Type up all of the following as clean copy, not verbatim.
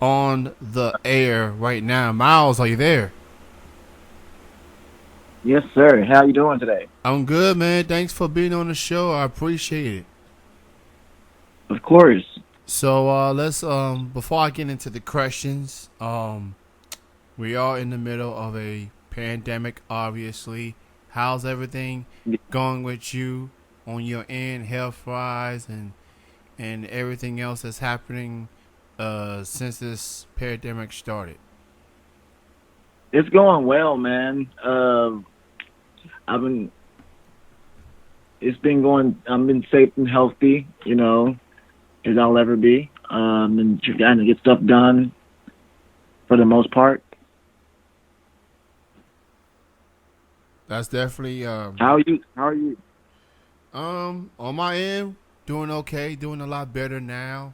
on the air right now. Miles, are you there? Yes, sir. How you doing today? I'm good, man. Thanks for being on the show. I appreciate it. Of course. So let's before I get into the questions, we are in the middle of a pandemic, obviously. How's everything going with you on your end, health wise and everything else that's happening since this pandemic started? It's going well, man. I've been it's been going. I've been safe and healthy, as I'll ever be. And trying to get stuff done for the most part. That's definitely How are you? How are you? on my end, doing okay, doing a lot better now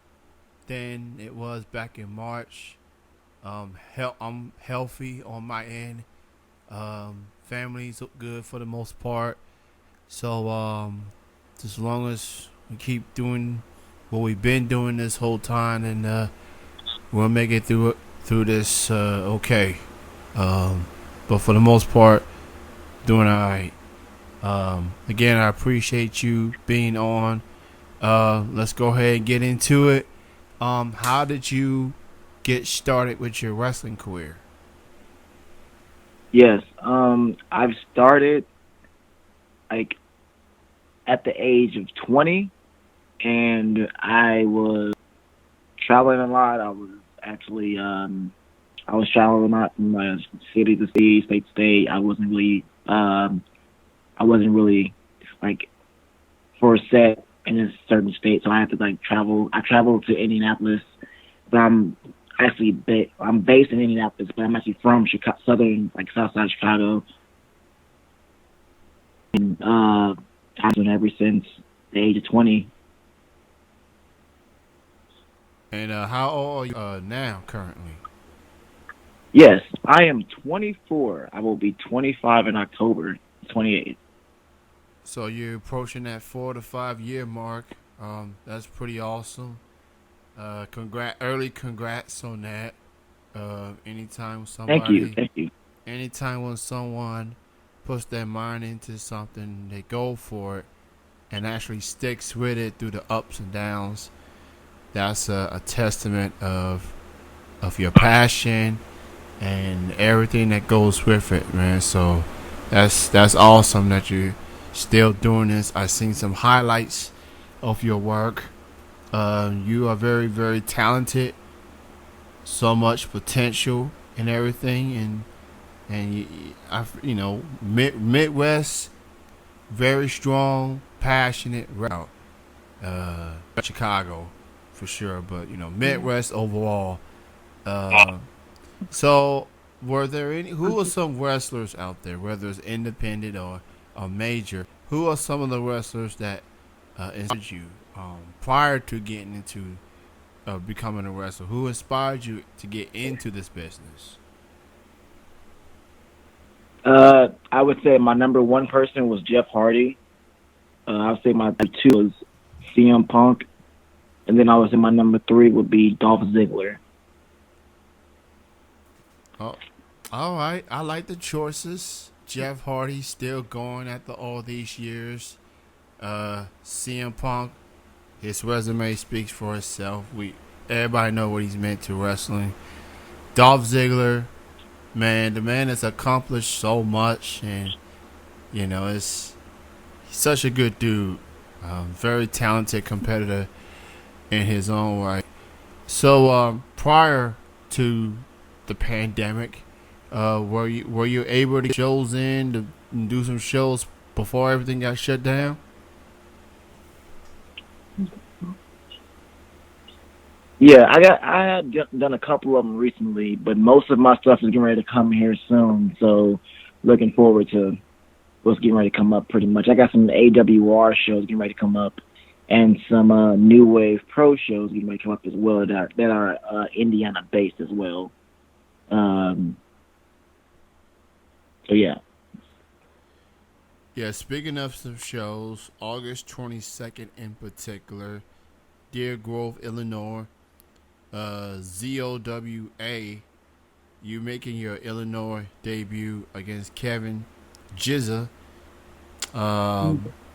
than it was back in March. I'm healthy on my end. Family's good for the most part. So just as long as we keep doing what we've been doing this whole time, and we'll make it through this okay. But for the most part, doing all right. Again, I appreciate you being on. Let's go ahead and get into it. How did you get started with your wrestling career? Yes. I've started like at the age of 20, and I was traveling a lot. Actually, I was traveling a lot from city to city, state to state. I wasn't really like for a set in a certain state, so I had to like travel. I traveled to Indianapolis, but I'm based in Indianapolis, but I'm actually from Chicago, southern like South Side Chicago, and I've been ever since the age of 20. And how old are you now currently? Yes, I am 24. I will be 25 in October 28th. So you're approaching that 4 to 5 year mark. That's pretty awesome. Early congrats on that. Anytime Thank you, somebody, thank you. anytime when someone puts their mind into something, they go for it and actually sticks with it through the ups and downs. That's a testament of your passion and everything that goes with it, man. So that's awesome that you're still doing this. I seen some highlights of your work. You are very, very talented. So much potential and everything, and Midwest, very strong, passionate route. Chicago, for sure, but Midwest overall. Uh, so, were there any? Who are some wrestlers out there, whether it's independent or major? Who are some of the wrestlers that inspired you prior to getting into becoming a wrestler? Who inspired you to get into this business? I would say my number one person was Jeff Hardy. I would say my number two was CM Punk, and then I would say my number three would be Dolph Ziggler. Oh, all right. I like the choices. Jeff Hardy still going after all these years. CM Punk, his resume speaks for itself. We Everybody know what he's meant to wrestling. Dolph Ziggler, man, the man has accomplished so much, and it's he's such a good dude. Very talented competitor in his own right. So prior to the pandemic, were you able to get shows in to do some shows before everything got shut down? Yeah, I had done a couple of them recently, but most of my stuff is getting ready to come here soon. So, looking forward to what's getting ready to come up. Pretty much, I got some AWR shows getting ready to come up, and some New Wave Pro shows getting ready to come up as well that are Indiana based as well. Um, so yeah. Yeah. Speaking of some shows, August 22nd in particular, Deer Grove, Illinois. ZOWA. You making your Illinois debut against Kevin Jizza.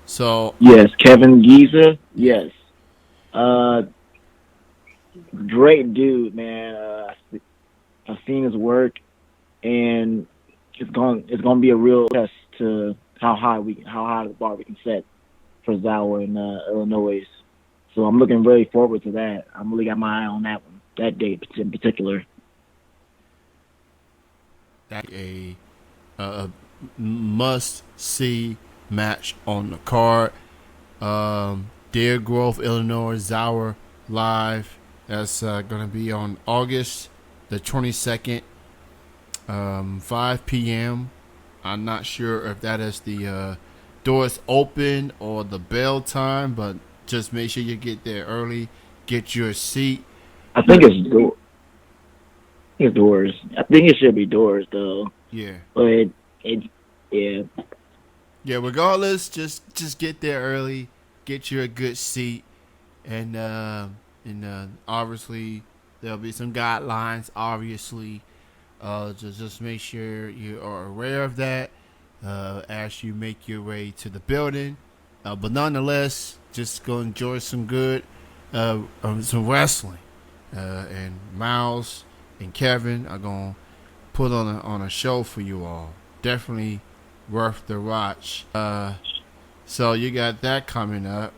So Yes, Kevin Giza. yeah, Yes. Uh, Great dude, man. I've seen his work, and it's gonna be a real test to how high the bar we can set for Zawa in Illinois. So I'm looking really forward to that. I'm really got my eye on that one, that date in particular. that a must see match on the card. Deer Grove, Illinois, Zower live. That's gonna be on August the 22nd, 5 p.m. I'm not sure if that is the doors open or the bell time, but just make sure you get there early. Get your seat. I think it's doors. I think it should be doors though, Yeah, but it yeah. yeah. Regardless, just get there early. Get you a good seat, and obviously there'll be some guidelines. Obviously, just make sure you are aware of that as you make your way to the building. But nonetheless, just go enjoy some good some wrestling. And Miles and Kevin are gonna put on a show for you all. Definitely worth the watch. So you got that coming up,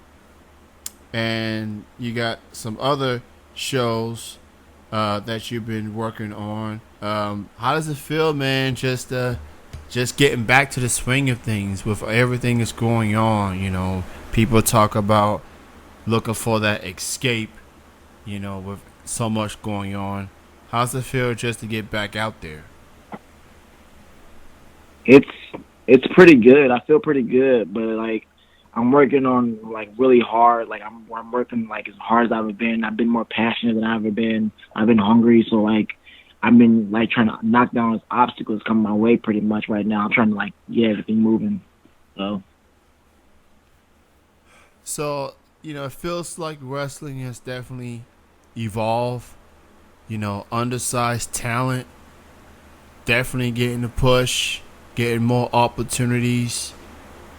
and you got some other shows that you've been working on. How does it feel, man? Just getting back to the swing of things with everything that's going on. People talk about looking for that escape. With so much going on. How's it feel just to get back out there? It's it's pretty good. I feel pretty good, but like I'm working on like really hard. Like I'm working like as hard as I've ever been. I've been more passionate than I've ever been. I've been hungry, so like I've been like trying to knock down those obstacles coming my way pretty much right now. I'm trying to like get everything moving. So So, it feels like wrestling has definitely evolved. Undersized talent definitely getting the push, getting more opportunities.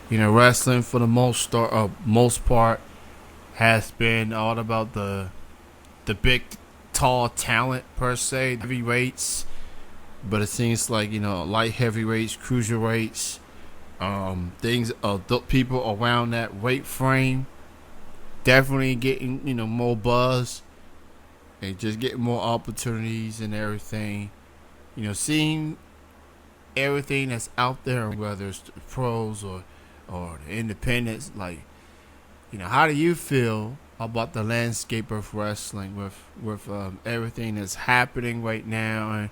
Wrestling for the most part has been all about the big, tall talent per se, heavyweights. But it seems like light heavyweights, cruiserweights, things people around that weight frame definitely getting more buzz and just getting more opportunities and everything. Seeing everything that's out there, whether it's the pros or the independents, like how do you feel about the landscape of wrestling with everything that's happening right now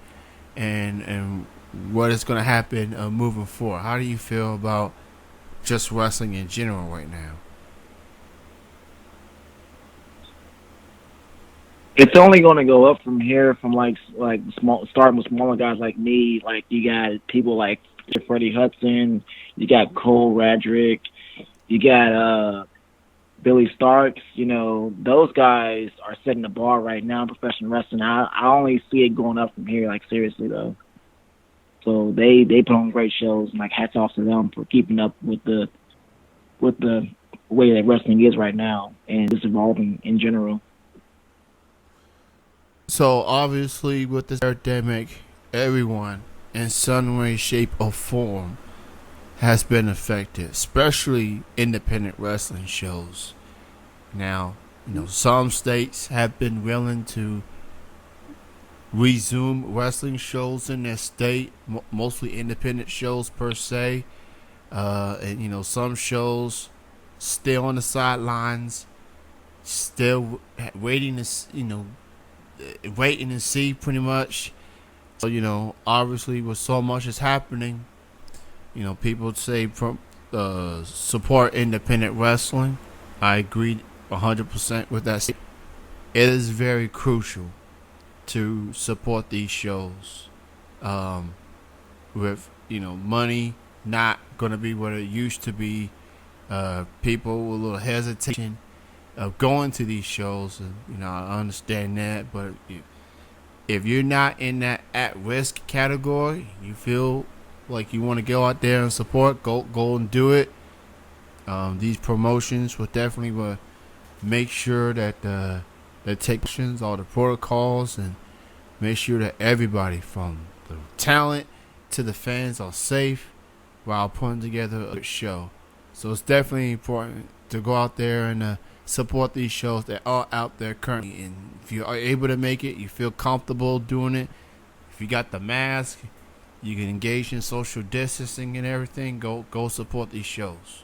and what is going to happen moving forward? How do you feel about just wrestling in general right now? it's only going to go up from here. From like small starting with smaller guys like me. Like you got people like Freddie Hudson. You got Cole Radrick. You got Billy Starks. Those guys are setting the bar right now in professional wrestling. I only see it going up from here. Like seriously though. So they put on great shows, and like hats off to them for keeping up with the way that wrestling is right now and just evolving in general. So obviously, with this pandemic, everyone in some way, shape, or form has been affected, especially independent wrestling shows. Now, some states have been willing to resume wrestling shows in their state, mostly independent shows per se. And some shows still on the sidelines, still waiting to waiting to see pretty much. So obviously with so much is happening, people say support independent wrestling. I agree 100% with that. It is very crucial to support these shows. With money not gonna be what it used to be, people with a little hesitation of going to these shows. And, I understand that, but if you're not in that at-risk category, you feel like you want to go out there and support, go and do it. These promotions will definitely make sure that they take all the protocols and make sure that everybody from the talent to the fans are safe while putting together a good show. So it's definitely important to go out there and support these shows that are out there currently. And if you are able to make it, you feel comfortable doing it. If you got the mask, you can engage in social distancing and everything. Go support these shows.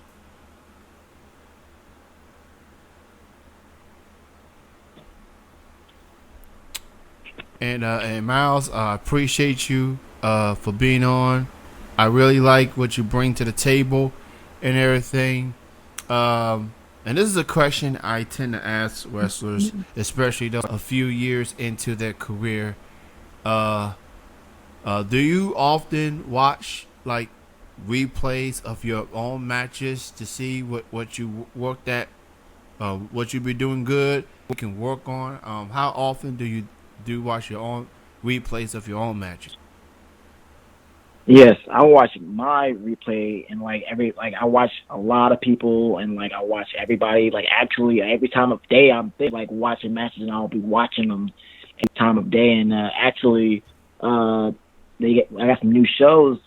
And Miles, I appreciate you for being on. I really like what you bring to the table and everything. And this is a question I tend to ask wrestlers, especially those a few years into their career. Do you often watch like replays of your own matches to see what you worked at, what you be doing good, what you can work on? How often do you watch your own replays of your own matches? Yes, I watch my replay and I watch a lot of people and I watch everybody. Like actually every time of day like watching matches and I'll be watching them every time of day. And I got some new shows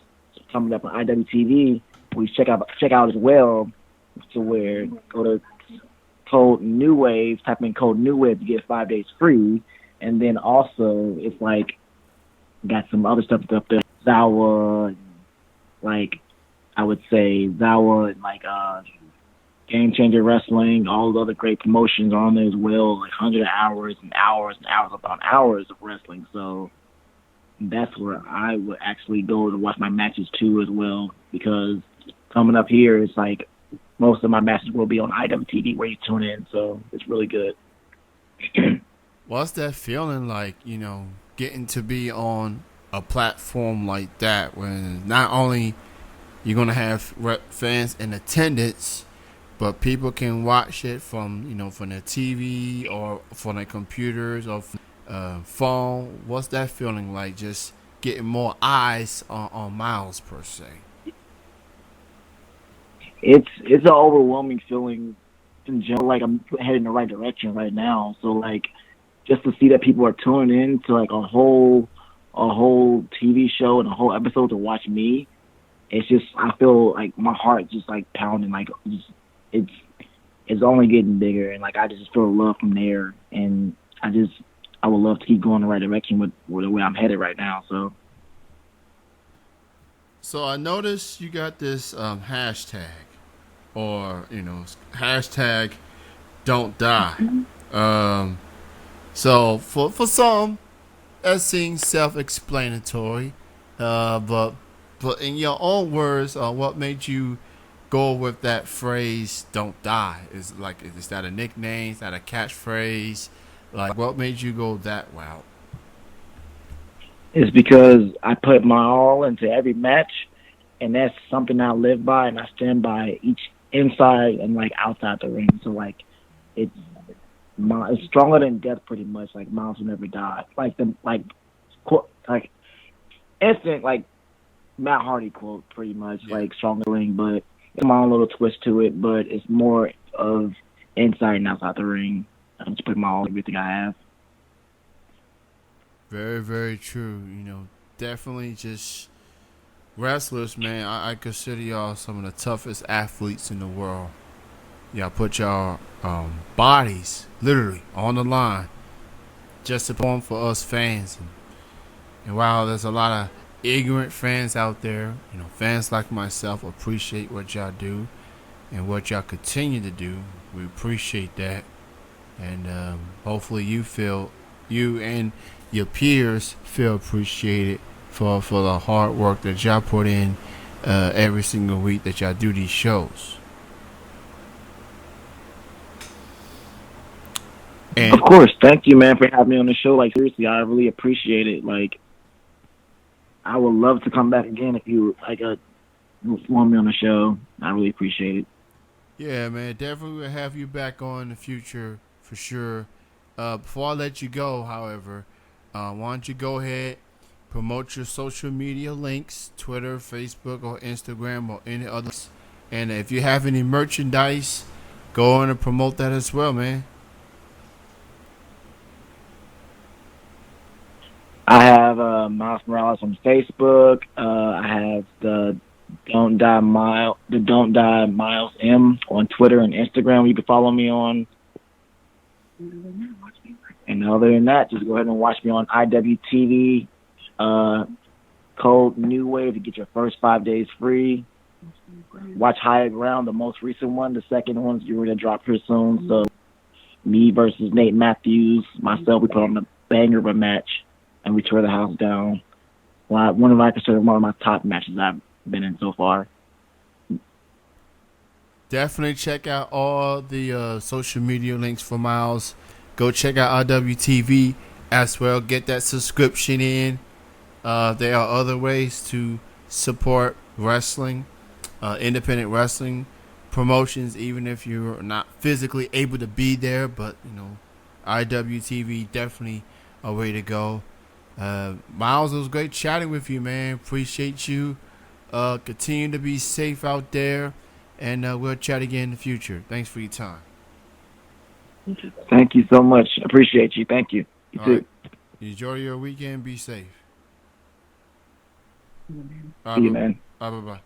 coming up on IWTV. We check out as well. To where go to code New Wave, type in code New Wave to get 5 days free. And then also it's got some other stuff up there. Zawa, I would say Zawa and Game Changer Wrestling, all the other great promotions are on there as well, 100 hours and hours and hours upon hours of wrestling. So that's where I would actually go to watch my matches too as well, because coming up here, it's most of my matches will be on IWTV where you tune in, so it's really good. What's that feeling like, getting to be on a platform like that when not only you're going to have fans in attendance, but people can watch it from their TV or from their computers or phone? What's that feeling like, just getting more eyes on Miles per se? It's an overwhelming feeling in general. I'm heading in the right direction right now. So just to see that people are tuning in to a whole TV show and a whole episode to watch me, it's just, I feel my heart just pounding, it's only getting bigger, and I just feel love from there, and I would love to keep going in the right direction with the way I'm headed right now. So I noticed you got this hashtag, or hashtag Don't Die. So for some, that seems self-explanatory, but in your own words, what made you go with that phrase "Don't Die"? Is that a nickname? Is that a catchphrase? What made you go that route? It's because I put my all into every match, and that's something I live by and I stand by, each inside and outside the ring. So it's stronger than death, pretty much. Miles will never die. Instant Matt Hardy quote, pretty much. Yeah. Stronger than ring, but it's my own little twist to it. But it's more of inside and outside the ring. I'm just putting my all, everything I have. Very, very true. Definitely just wrestlers, man. I consider y'all some of the toughest athletes in the world. Y'all put y'all bodies literally on the line just to perform for us fans. And while there's a lot of ignorant fans out there, fans like myself appreciate what y'all do and what y'all continue to do. We appreciate that. And hopefully you and your peers feel appreciated for the hard work that y'all put in every single week that y'all do these shows. And of course, thank you, man, for having me on the show. Seriously, I really appreciate it. I would love to come back again if you want me on the show. I really appreciate it. Yeah, man, definitely will have you back on in the future for sure. Before I let you go, however, why don't you go ahead, promote your social media links, Twitter, Facebook, or Instagram, or any others. And if you have any merchandise, go on and promote that as well, man. I have Miles Morales on Facebook. I have the Don't Die Miles M on Twitter and Instagram. You can follow me on. And other than that, just go ahead and watch me on IWTV. Code New Wave to get your first 5 days free. Watch Higher Ground, the most recent one. The second one's you're going to drop here soon. So me versus Nate Matthews, myself, we put on a banger of a match, and we tore the house down. One of I consider one of my top matches I've been in so far. Definitely check out all the social media links for Miles. Go check out IWTV as well. Get that subscription in. There are other ways to support wrestling, independent wrestling promotions, even if you're not physically able to be there. But IWTV definitely a way to go. Miles, it was great chatting with you, man. Appreciate you. Continue to be safe out there, and we'll chat again in the future. Thanks for your time. Thank you so much. Appreciate you. Thank you. You All too. right. Enjoy your weekend. Be safe. See you, man. Bye bye.